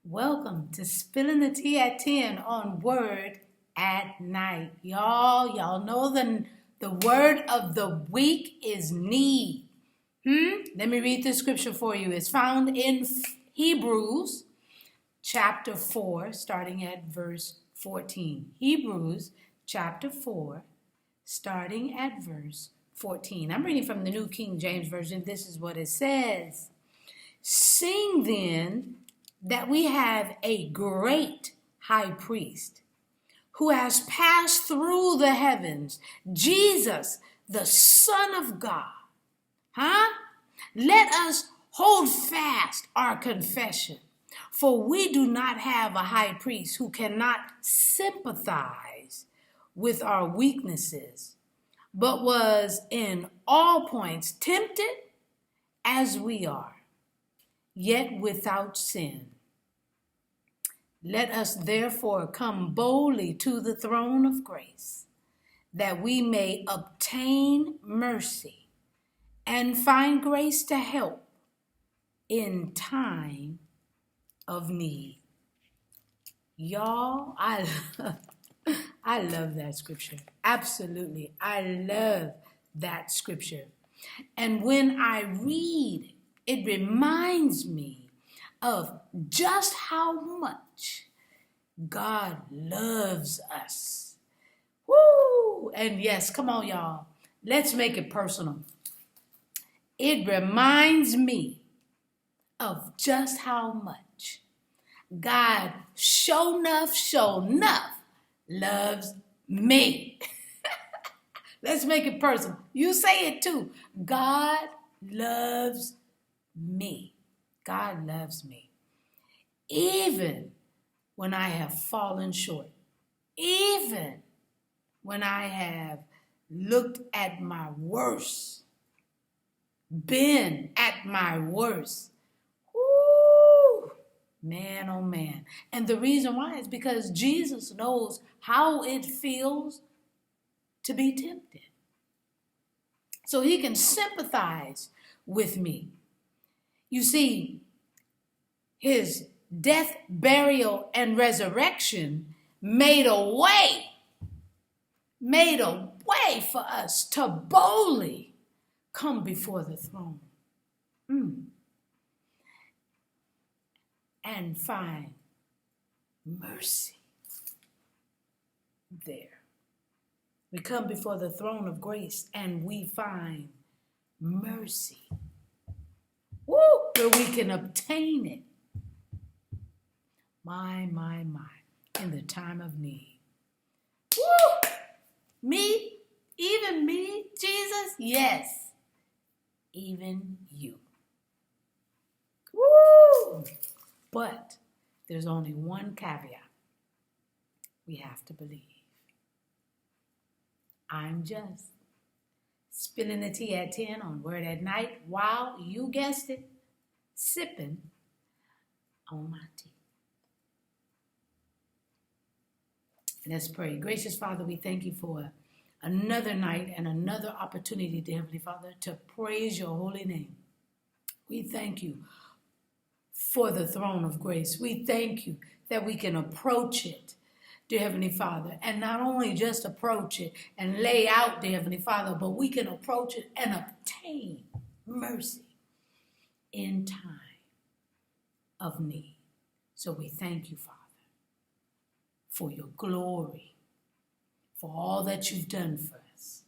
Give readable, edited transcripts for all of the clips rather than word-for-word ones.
Welcome to Spilling the Tea at 10 on Word at Night. Y'all know the word of the week is need. Let me read the scripture for you. It's found in Hebrews chapter 4, starting at verse 14. Hebrews chapter 4, starting at verse 14. I'm reading from the New King James Version. This is what it says. Sing then that we have a great high priest who has passed through the heavens, Jesus, the Son of God. Let us hold fast our confession, for we do not have a high priest who cannot sympathize with our weaknesses, but was in all points tempted as we are, yet without sin. Let us therefore come boldly to the throne of grace, that we may obtain mercy and find grace to help in time of need. Y'all, I love that scripture. Absolutely. I love that scripture. And when I read, it reminds me of just how much God loves us. Woo! And yes, come on, y'all. Let's make it personal. It reminds me of just how much God sure enough loves me. Let's make it personal. You say it too. God loves me. God loves me. Even when I have fallen short. Even when I have looked at my worst. Been at my worst. Woo! Man, oh man. And the reason why is because Jesus knows how it feels to be tempted. So he can sympathize with me. You see, his death, burial, and resurrection made a way for us to boldly come before the throne and find mercy there. We come before the throne of grace and we find mercy. Woo! Where we can obtain it. My, in the time of need. Woo! Me? Even me, Jesus? Yes. Even you. Woo! But there's only one caveat. We have to believe. I'm just spilling the tea at 10 on Word at Night while, you guessed it, sipping on my tea. Let's pray. Gracious Father, we thank you for another night and another opportunity, dear Heavenly Father, to praise your holy name. We thank you for the throne of grace. We thank you that we can approach it, dear Heavenly Father, and not only just approach it and lay out, dear Heavenly Father, but we can approach it and obtain mercy in time of need. So we thank you, Father, for your glory, for all that you've done for us,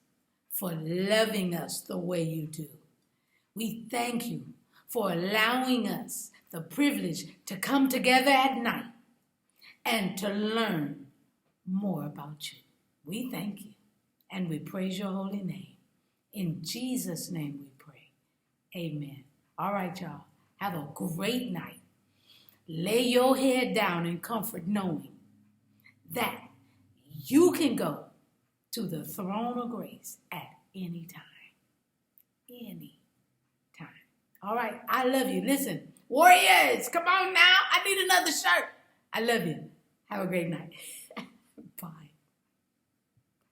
for loving us the way you do. We thank you for allowing us the privilege to come together at night and to learn more about you. We thank you and we praise your holy name. In Jesus' name we pray. Amen. All right, y'all. Have a great night. Lay your head down in comfort knowing that you can go to the throne of grace at any time. Any time. All right. I love you. Listen, warriors, come on now. I need another shirt. I love you. Have a great night.